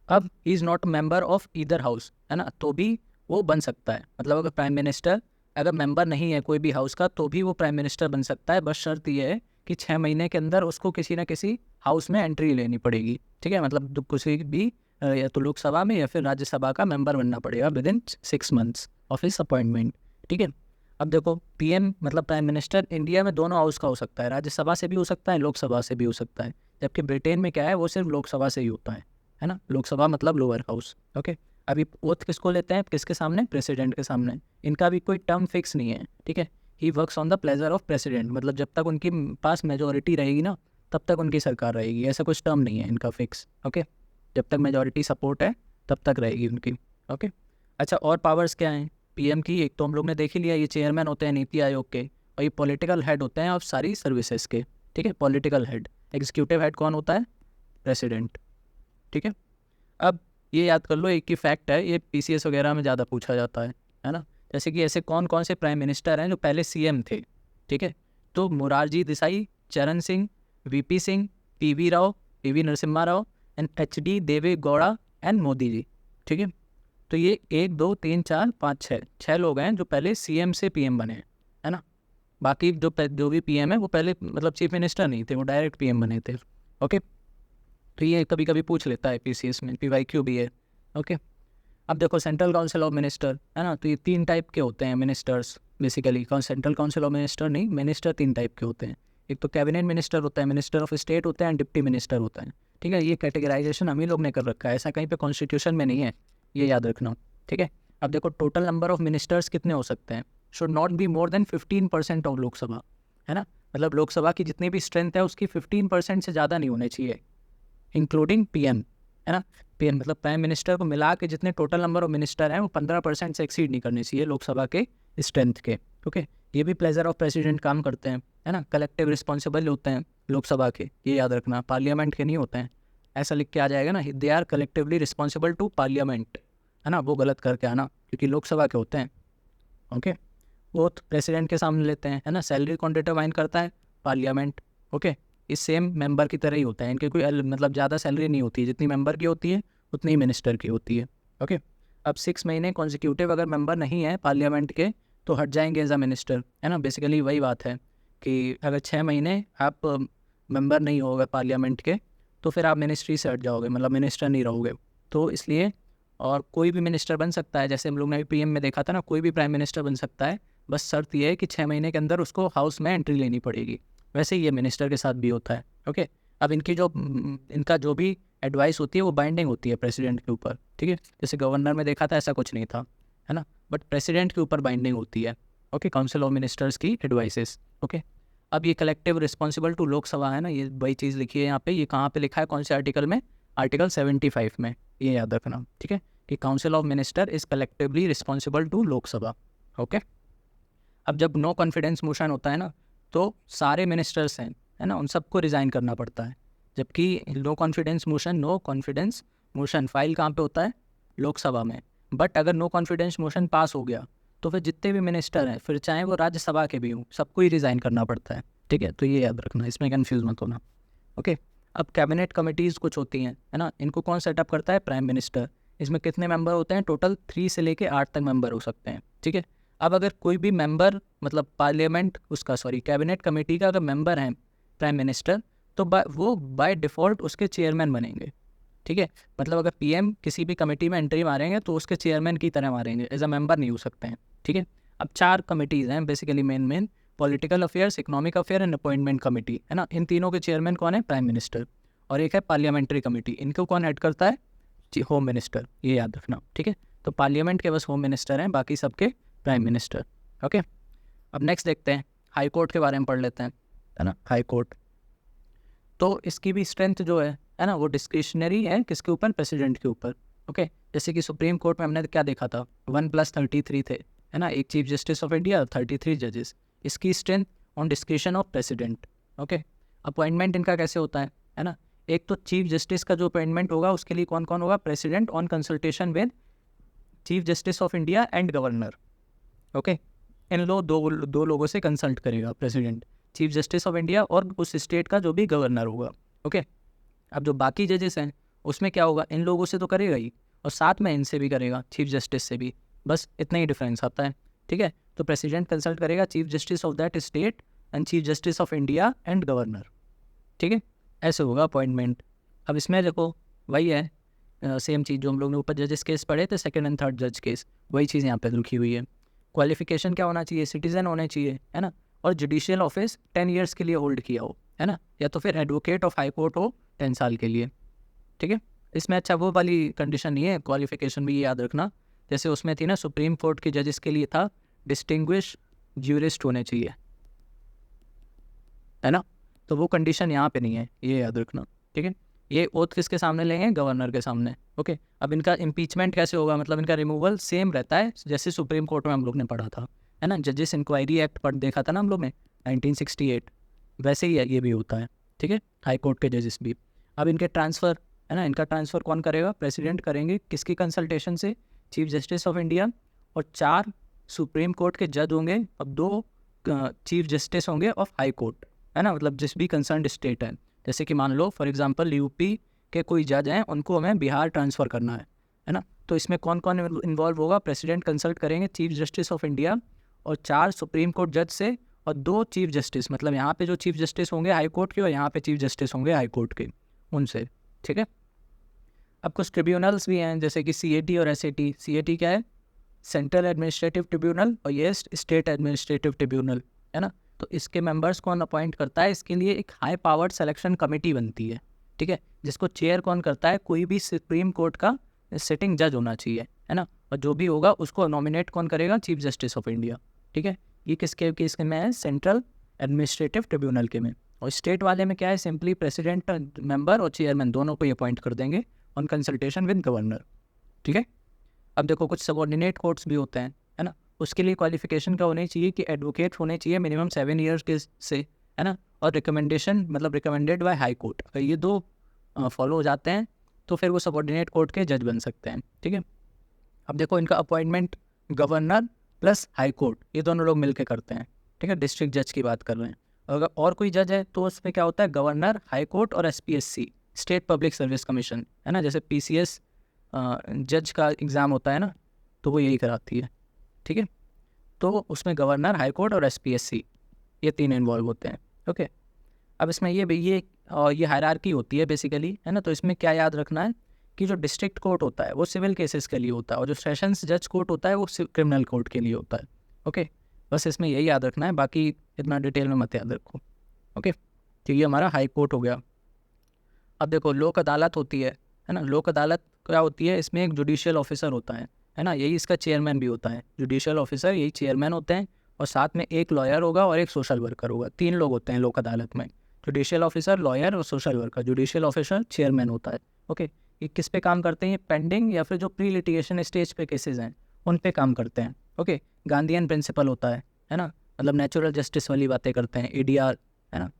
अब he is not member of either house, है ना, तो भी वो बन सकता है। मतलब अगर प्राइम मिनिस्टर अगर मेंबर नहीं है कोई भी हाउस का तो भी वो प्राइम मिनिस्टर बन सकता है। बस शर्त ये है कि 6 महीने के अंदर उसको किसी ना किसी हाउस में एंट्री लेनी पड़ेगी, ठीक है। मतलब किसी भी या तो लोकसभा में या फिर राज्यसभा का मेंबर बनना पड़ेगा with in 6 months of his appointment, ठीक है। अब देखो पीएम मतलब प्राइम मिनिस्टर इंडिया में दोनों हाउस का हो सकता है, राज्यसभा से भी हो सकता है, लोकसभा से भी हो सकता है। जबकि ब्रिटेन में क्या है, वो सिर्फ लोकसभा से ही होता है ना। लोकसभा मतलब लोअर हाउस, ओके। अभी ओथ किसको लेते हैं? किसके सामने? प्रेसिडेंट के सामने। इनका भी कोई टर्म फिक्स नहीं है, ठीक है। He works on the pleasure of president, मतलब जब तक उनकी पास मेजोरिटी रहेगी ना तब तक उनकी सरकार रहेगी, ऐसा कुछ टर्म नहीं है इनका फिक्स, ओके। जब तक मेजॉरिटी सपोर्ट है तब तक रहेगी उनकी, ओके। अच्छा, और पावर्स क्या हैं पीएम की? एक तो हम लोग ने देख ही लिया, ये चेयरमैन होते हैं नीति आयोग के, और ये पॉलिटिकल हेड होते हैं ऑफ सारी सर्विसेज के, ठीक है। Political head. एग्जीक्यूटिव हेड कौन होता है? प्रेसिडेंट, ठीक है। अब ये याद कर लो, एक ही फैक्ट है, ये पीसीएस वगैरह में ज़्यादा पूछा जाता है ना। जैसे कि ऐसे कौन कौन से प्राइम मिनिस्टर हैं जो पहले सीएम थे, ठीक है। तो मोरारजी देसाई, चरण Singh, VP Singh, PV Rao, PV Narasimha Rao and HD देवे गौड़ा एंड मोदी जी, ठीक है। तो ये 1 2 3 4 5 6 लोग हैं जो पहले सीएम से पीएम बने, है ना। बाकी जो भी पीएम है वो पहले मतलब चीफ मिनिस्टर नहीं थे, वो डायरेक्ट पीएम बने थे, ओके। तो ये कभी कभी पूछ लेता है पीसीएस में, पीवाईक्यू भी है, ओके। अब देखो सेंट्रल काउंसिल ऑफ मिनिस्टर, है ना। तो ये 3 टाइप के होते हैं ministers basically. Central council of minister नहीं, मिनिस्टर 3 टाइप के होते हैं। एक तो कैबिनेट मिनिस्टर होता है, मिनिस्टर ऑफ स्टेट होता है एंड डिप्टी मिनिस्टर होता है, ठीक है। ये कैटेगराइजेशन हम ही लोग ने कर रखा है, ऐसा कहीं पे कॉन्स्टिट्यूशन में नहीं है, ये याद रखना, ठीक है। अब देखो टोटल नंबर ऑफ मिनिस्टर्स कितने हो सकते हैं? Should not be more than 15% of Lok Sabha, है ना। मतलब लोकसभा की जितनी भी स्ट्रेंथ है उसकी 15% से ज़्यादा नहीं होने चाहिए, इंक्लूडिंग पीएम, है ना। पीएम मतलब प्राइम मिनिस्टर को मिला के जितने टोटल नंबर ऑफ मिनिस्टर हैं वो 15% से एक्सीड नहीं करने चाहिए लोकसभा के स्ट्रेंथ के, ओके। ये भी प्लेजर ऑफ प्रेसिडेंट काम करते हैं, है ना। कलेक्टिव रिस्पॉन्सिबल होते हैं लोकसभा के, ये याद रखना, पार्लियामेंट के नहीं होते हैं। ऐसा लिख के आ जाएगा ना, they are collectively responsible to parliament, है ना, वो गलत करके आना, क्योंकि लोकसभा के होते हैं। ओके, वो प्रेसिडेंट के सामने लेते हैं, है ना। सैलरी कौन डिटरमाइन करता है? पार्लियामेंट। ओके, इस सेम मेंबर की तरह ही होता है, इनके कोई मतलब ज़्यादा सैलरी नहीं होती है, जितनी मेंबर की होती है उतनी ही मिनिस्टर की होती है। ओके, अब 6 महीने कॉन्सिक्यूटिव अगर मेंबर नहीं है पार्लियामेंट के तो हट जाएंगे एज अ मिनिस्टर, है ना। बेसिकली वही बात है कि अगर 6 महीने आप मेंबर नहीं होगे पार्लियामेंट के तो फिर आप मिनिस्ट्री से हट जाओगे, मतलब मिनिस्टर नहीं रहोगे। तो इसलिए, और कोई भी मिनिस्टर बन सकता है, जैसे हम लोग ने पीएम में देखा था ना, कोई भी प्राइम मिनिस्टर बन सकता है, बस शर्त यह है कि 6 महीने के अंदर उसको हाउस में एंट्री लेनी पड़ेगी। वैसे ही ये मिनिस्टर के साथ भी होता है। ओके, अब इनका जो भी एडवाइस होती है वो बाइंडिंग होती है प्रेसिडेंट के ऊपर, ठीक है। जैसे गवर्नर में देखा था ऐसा कुछ नहीं था, है ना, बट प्रेसिडेंट के ऊपर बाइंडिंग होती है। ओके, काउंसिल ऑफ मिनिस्टर्स की एडवाइसेस। ओके, अब ये कलेक्टिव रिस्पॉन्सिबल टू लोकसभा है ना, ये वही चीज़ लिखी है यहाँ पे। ये कहाँ पे लिखा है, कौन से आर्टिकल में? आर्टिकल 75 में, ये याद रखना, ठीक है, कि council of minister is collectively responsible to Lok Sabha. Okay, अब जब नो कॉन्फिडेंस मोशन होता है ना तो सारे मिनिस्टर्स हैं, है ना, उन सबको रिज़ाइन करना पड़ता है। जबकि नो कॉन्फिडेंस मोशन फाइल कहाँ पे होता है? लोकसभा में। बट अगर नो कॉन्फिडेंस मोशन पास हो गया तो फिर जितने भी मिनिस्टर हैं, फिर चाहे वो राज्यसभा के भी हों, सबको ही रिज़ाइन करना पड़ता है, ठीक है। तो ये याद रखना, इसमें कन्फ्यूज़ मत होना। ओके, अब कैबिनेट कमिटीज़ कुछ होती हैं, है ना, इनको कौन सेटअप करता है? Prime minister. इसमें कितने मेंबर होते हैं? टोटल 3 से लेके 8 तक मेंबर हो सकते हैं, ठीक है। अब अगर कोई भी मेंबर, मतलब कैबिनेट कमेटी का अगर मेंबर है प्राइम मिनिस्टर, तो वो बाय डिफ़ॉल्ट उसके चेयरमैन बनेंगे, ठीक है। मतलब अगर पीएम किसी भी कमेटी में एंट्री मारेंगे तो उसके चेयरमैन की तरह मारेंगे, एज अ मेंबर नहीं हो सकते हैं, ठीक है। अब 4 कमिटीज़ हैं basically, main political affairs, economic affair and appointment committee, है ना। इन तीनों के चेयरमैन कौन है? Prime minister. और एक है पार्लियामेंट्री कमेटी, इनको कौन हेड करता है? होम मिनिस्टर, ये याद रखना, ठीक है। तो पार्लियामेंट के बस होम मिनिस्टर हैं, बाकी सबके प्राइम मिनिस्टर। ओके, अब नेक्स्ट देखते हैं हाई कोर्ट के बारे में पढ़ लेते हैं, है ना। हाई कोर्ट तो इसकी भी स्ट्रेंथ जो है ना, वो डिस्क्रिशनरी है, किसके ऊपर? प्रेसिडेंट के ऊपर। ओके, जैसे कि सुप्रीम कोर्ट में हमने क्या देखा था, 1+33 थे, है ना, एक चीफ जस्टिस ऑफ इंडिया, 33 जजेस। इसकी strength on discretion of president. Okay, appointment इनका कैसे होता है ना। एक तो चीफ जस्टिस का जो अपॉइंटमेंट होगा उसके लिए कौन कौन होगा? President on consultation with chief justice of India and governor. Okay, इन दो लोगों से कंसल्ट करेगा president, chief justice of India और उस स्टेट का जो भी गवर्नर होगा। ओके, अब जो बाकी जजेस हैं उसमें क्या होगा? इन लोगों से तो करेगा ही, और साथ में इनसे भी करेगा, चीफ जस्टिस से भी। बस इतना ही डिफरेंस आता है, ठीक है। तो प्रेसिडेंट कंसल्ट करेगा chief justice of that state and chief justice of India and governor, ठीक है। ऐसे होगा अपॉइंटमेंट। अब इसमें देखो वही है, सेम चीज़ जो हम लोग ने ऊपर जजेस केस पढ़े थे, सेकंड एंड थर्ड जज केस, वही चीज़ यहाँ पे लिखी हुई है। क्वालिफिकेशन क्या होना चाहिए? सिटीजन होने चाहिए, है ना, और जुडिशियल ऑफिस 10 ईयर्स के लिए होल्ड किया हो, है ना, या तो फिर एडवोकेट ऑफ हाई कोर्ट हो 10 साल के लिए, ठीक है। इसमें अच्छा वो वाली कंडीशन नहीं है, क्वालिफिकेशन भी याद रखना, जैसे उसमें थी ना सुप्रीम कोर्ट के जजेस के लिए था डिस्टिंग्विश ज्यूरिस्ट होने चाहिए, है ना। तो वो कंडीशन यहाँ पे नहीं है, ये याद रखना, ठीक है। ये ओथ किसके सामने लेंगे? गवर्नर के सामने। ओके, अब इनका इम्पीचमेंट कैसे होगा? मतलब इनका रिमूवल सेम रहता है जैसे सुप्रीम कोर्ट में हम लोग ने पढ़ा था, है ना, जजेस इंक्वायरी एक्ट पढ़ देखा था ना हम लोग ने 1968, वैसे ही ये भी होता है, ठीक है, हाई कोर्ट के जजेस भी। अब इनके ट्रांसफ़र, है ना, इनका ट्रांसफ़र कौन करेगा? प्रेसिडेंट करेंगे, किसकी कंसल्टेशन से? चीफ जस्टिस ऑफ इंडिया, और 4 सुप्रीम कोर्ट के जज होंगे, अब 2 चीफ जस्टिस होंगे ऑफ हाई कोर्ट, है ना, मतलब जिस भी कंसर्न स्टेट है। जैसे कि मान लो फॉर एग्जांपल यूपी के कोई जज हैं, उनको हमें बिहार ट्रांसफ़र करना है ना, तो इसमें कौन कौन इन्वॉल्व होगा? प्रेसिडेंट कंसल्ट करेंगे चीफ जस्टिस ऑफ इंडिया और 4 सुप्रीम कोर्ट जज से, और 2 चीफ जस्टिस, मतलब यहाँ पे जो चीफ जस्टिस होंगे हाई कोर्ट के और यहाँ पे चीफ जस्टिस होंगे हाई कोर्ट के, उनसे, ठीक है। अब कुछ ट्रिब्यूनल्स भी हैं, जैसे कि CAT और SAT। CAT क्या है? सेंट्रल एडमिनिस्ट्रेटिव ट्रिब्यूनल, और ये स्टेट एडमिनिस्ट्रेटिव ट्रिब्यूनल, है ना। तो इसके मेंबर्स कौन अपॉइंट करता है? इसके लिए एक हाई पावर्ड सिलेक्शन कमेटी बनती है, ठीक है, जिसको चेयर कौन करता है? कोई भी सुप्रीम कोर्ट का सिटिंग जज होना चाहिए, है ना, और जो भी होगा उसको नॉमिनेट कौन करेगा? चीफ जस्टिस ऑफ इंडिया, ठीक है। ये किसके केस में है? सेंट्रल एडमिनिस्ट्रेटिव ट्रिब्यूनल के में। और स्टेट वाले में क्या है? सिंपली प्रेसिडेंट मेंबर और चेयरमैन दोनों को ही अपॉइंट कर देंगे ऑन कंसल्टेशन विद गवर्नर, ठीक है। अब देखो कुछ सबऑर्डिनेट कोर्ट्स भी होते हैं, है ना, उसके लिए क्वालिफिकेशन क्या होनी चाहिए? कि एडवोकेट होने चाहिए मिनिमम 7 ईयर्स के से, है ना, और रिकमेंडेशन मतलब रिकमेंडेड बाय हाई कोर्ट, अगर ये 2 फॉलो हो जाते हैं तो फिर वो सबऑर्डिनेट कोर्ट के जज बन सकते हैं, ठीक है। अब देखो इनका appointment governor plus high court ये दोनों लोग मिलकर करते हैं, ठीक है, डिस्ट्रिक्ट जज की बात कर रहे हैं। अगर और कोई जज है तो उसमें क्या होता है, गवर्नर, हाई कोर्ट और SPSC, state public service commission, है ना, जैसे PCS जज का एग्ज़ाम होता है ना, तो वो यही कराती है, ठीक है। तो उसमें गवर्नर, हाई कोर्ट और SPSC ये तीन इन्वॉल्व होते हैं, ओके। अब इसमें ये हायरार्की होती है बेसिकली, है ना। तो इसमें क्या याद रखना है कि जो डिस्ट्रिक्ट कोर्ट होता है वो सिविल केसेस के लिए होता है, और जो सेशंस जज कोर्ट होता है वो क्रिमिनल कोर्ट के लिए होता है, ओके। बस इसमें यही याद रखना है, बाकी इतना डिटेल में मत याद रखो, ओके। तो ये हमारा हाई कोर्ट हो गया। अब देखो लोक अदालत होती है ना। लोक अदालत क्या होती है, इसमें एक जुडिशियल ऑफिसर होता है ना, यही इसका चेयरमैन भी होता है। जुडिशियल ऑफिसर यही चेयरमैन होते हैं, और साथ में एक लॉयर होगा और एक सोशल वर्कर होगा, 3 लोग होते हैं लोक अदालत में, जुडिशियल ऑफिसर, लॉयर और social worker. Judicial officer chairman होता है, ओके। ये किस पे काम करते हैं, पेंडिंग या फिर जो प्री लिटिगेशन स्टेज पे केसेस हैं उन पे काम करते हैं, ओके। गांधीयन प्रिंसिपल होता है ना, मतलब नेचुरल जस्टिस वाली बातें करते हैं, ADR, है ना।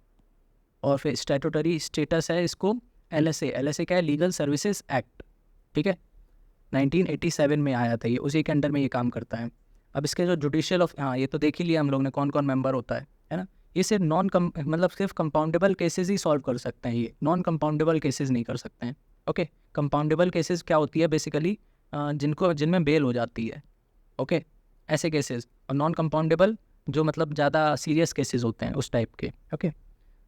और फिर स्टैट्यूटरी स्टेटस है इसको LSA क्या है, लीगल सर्विसेज एक्ट, ठीक है, 1987 में आया था ये, उसी के अंडर में ये काम करता है। अब इसके जो जुडिशियल ये तो देख ही लिया हम लोग ने कौन कौन मेंबर होता है ना। ये सिर्फ मतलब सिर्फ कंपाउंडेबल केसेस ही सॉल्व कर सकते हैं, ये नॉन कंपाउंडेबल केसेस नहीं कर सकते हैं, ओके। कंपाउंडेबल केसेस क्या होती है बेसिकली, जिनमें बेल हो जाती है, ओके, ऐसे केसेस। और नॉन कंपाउंडेबल जो मतलब ज़्यादा सीरियस केसेस होते हैं उस टाइप के, ओके।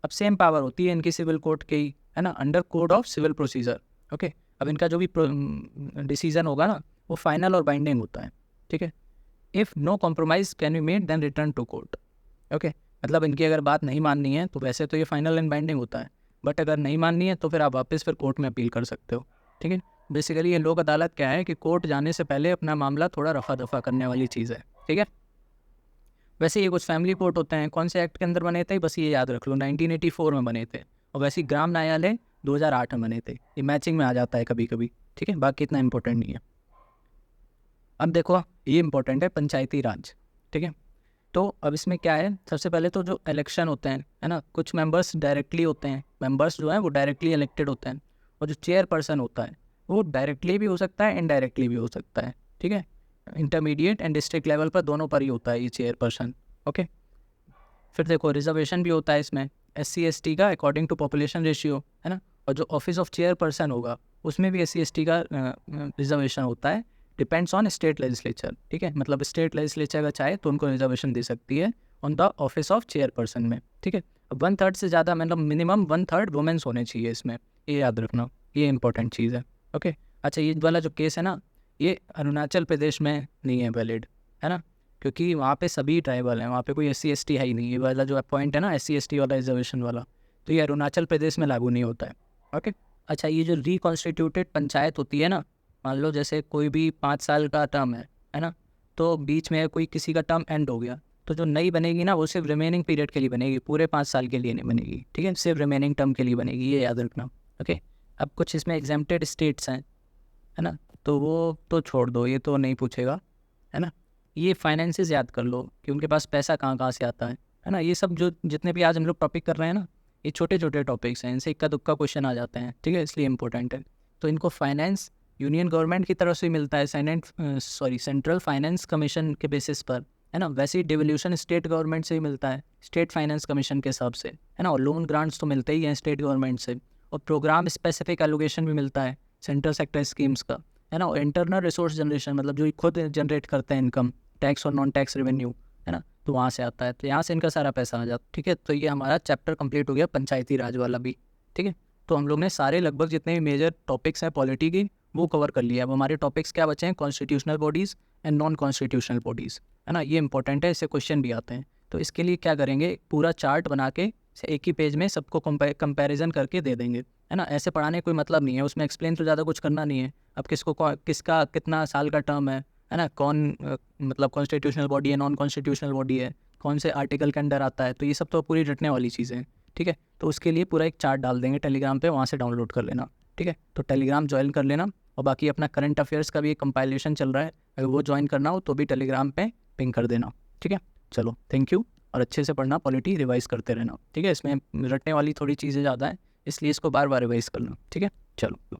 अब सेम पावर होती है इनकी सिविल कोर्ट की, है ना, under code of civil procedure, okay. अब इनका जो भी डिसीजन होगा ना वो फाइनल और बाइंडिंग होता है, ठीक है। If no compromise can be made then return to court, okay. मतलब इनकी अगर बात नहीं माननी है तो वैसे तो ये फाइनल एंड बाइंडिंग होता है, बट अगर नहीं माननी है तो फिर आप वापस फिर कोर्ट में अपील कर सकते हो, ठीक है। बेसिकली ये लोक अदालत क्या है कि कोर्ट जाने से पहले अपना मामला थोड़ा रफा दफा करने वाली चीज़ है, ठीक है। वैसे ये कुछ फैमिली कोर्ट होते हैं, कौन से एक्ट के अंदर बने थे, बस ये याद रख लो, 1984 में बने थे। और वैसे ग्राम न्यायालय 2008 में बने थे। ये मैचिंग में आ जाता है कभी कभी, ठीक है, बाकी इतना इंपॉर्टेंट नहीं है। अब देखो ये इंपॉर्टेंट है, पंचायती राज, ठीक है। तो अब इसमें क्या है, सबसे पहले तो जो इलेक्शन होते हैं, है ना, कुछ मेंबर्स डायरेक्टली होते हैं, मेंबर्स जो हैं वो डायरेक्टली इलेक्टेड होते हैं, और जो चेयरपर्सन होता है वो डायरेक्टली भी हो सकता है, इनडायरेक्टली भी हो सकता है, ठीक है। इंटरमीडिएट एंड डिस्ट्रिक्ट लेवल पर दोनों पर ही होता है ये चेयरपर्सन, ओके। फिर देखो रिजर्वेशन भी होता है इसमें, SC/ST का अकॉर्डिंग टू पॉपुलेशन रेशियो, है ना। और जो ऑफिस ऑफ चेयरपर्सन होगा उसमें भी SC/ST का रिजर्वेशन होता है, डिपेंड्स ऑन स्टेट लेजिस्लेचर, ठीक है। मतलब स्टेट लेजिस्लेचर अगर चाहे तो उनको रिजर्वेशन दे सकती है on the office of chairperson में, ठीक है। अब 1/3 से ज़्यादा मतलब मिनिमम 1/3 वुमेन्स होने चाहिए इसमें, ये याद रखना, ये इंपॉर्टेंट चीज़ है, ओके। अच्छा ये वाला जो केस है ना, ये अरुणाचल प्रदेश में नहीं है वैलिड, है ना, क्योंकि वहाँ पे सभी ट्राइबल हैं, वहाँ पे कोई SC/ST है ही नहीं। ये वाला जो पॉइंट है ना SC/ST वाला रिजर्वेशन वाला, तो ये अरुणाचल प्रदेश में लागू नहीं होता है, ओके। अच्छा ये जो रिकॉन्स्टिट्यूटेड पंचायत होती है ना, मान लो जैसे कोई भी 5 साल का टर्म है ना, तो बीच में कोई किसी का टर्म एंड हो गया, तो जो नई बनेगी ना वो सिर्फ रिमेनिंग पीरियड के लिए बनेगी, पूरे 5 साल के लिए नहीं बनेगी, ठीक है, सिर्फ रिमेनिंग टर्म के लिए बनेगी, ये याद रखना, ओके। अब कुछ इसमें एग्जेम्प्टेड स्टेट्स हैं, है ना, तो वो तो छोड़ दो, ये तो नहीं पूछेगा, है ना। ये फाइनेंसेस याद कर लो कि उनके पास पैसा कहाँ कहाँ से आता है ना। ये सब जो जितने भी आज हम लोग टॉपिक कर रहे हैं ना, ये छोटे छोटे टॉपिक्स हैं, इनसे इक्का दुक्का क्वेश्चन आ जाते हैं, ठीक है, इसलिए इंपॉर्टेंट है। तो इनको फाइनेंस यूनियन गवर्नमेंट की तरफ से ही मिलता है, सेंट्रल फाइनेंस कमीशन के बेसिस पर, है ना। वैसे ही डिवोल्यूशन स्टेट गवर्नमेंट से ही मिलता है, स्टेट फाइनेंस कमीशन के हिसाब से, है ना। और लोन ग्रांट्स तो मिलते ही हैं स्टेट गवर्नमेंट से, और प्रोग्राम स्पेसिफिक एलोकेशन भी मिलता है सेंट्रल सेक्टर स्कीम्स का, है ना। और इंटरनल रिसोर्स जनरेशन मतलब जो खुद जनरेट करते हैं इनकम, टैक्स और नॉन टैक्स रेवेन्यू, है ना, तो वहाँ से आता है, तो यहाँ से इनका सारा पैसा आ जाता है, ठीक है। तो ये हमारा चैप्टर कंप्लीट हो गया पंचायती राज वाला भी, ठीक है। तो हम लोग ने सारे लगभग जितने भी मेजर टॉपिक्स हैं पॉलिटी की वो कवर कर लिया। अब हमारे टॉपिक्स क्या बचे हैं, constitutional bodies and non constitutional bodies, है ना, ये इंपॉर्टेंट है, इससे क्वेश्चन भी आते हैं। तो इसके लिए क्या करेंगे, पूरा चार्ट बना के एक ही पेज में सबको कंपैरिजन करके दे देंगे, है ना। ऐसे पढ़ाने कोई मतलब नहीं है, उसमें एक्सप्लेन तो ज़्यादा कुछ करना नहीं है। अब किसका कितना साल का टर्म है ना, कौन मतलब कॉन्स्टिट्यूशनल बॉडी है, नॉन कॉन्स्टिट्यूशनल बॉडी है, कौन से आर्टिकल के अंडर आता है, तो ये सब तो पूरी रटने वाली चीज़ें हैं, ठीक है। तो उसके लिए पूरा एक चार्ट डाल देंगे टेलीग्राम पे, वहाँ से डाउनलोड कर लेना, ठीक है। तो टेलीग्राम ज्वाइन कर लेना, और बाकी अपना करंट अफेयर्स का भी एक कंपाइलेशन चल रहा है, अगर वो ज्वाइन करना हो तो भी टेलीग्राम पे पिंग कर देना, ठीक है। चलो थैंक यू, और अच्छे से पढ़ना, पॉलिटी रिवाइज करते रहना, ठीक है। इसमें रटने वाली थोड़ी चीज़ें ज़्यादा है, इसलिए इसको बार बार रिवाइज करना, ठीक है। चलो।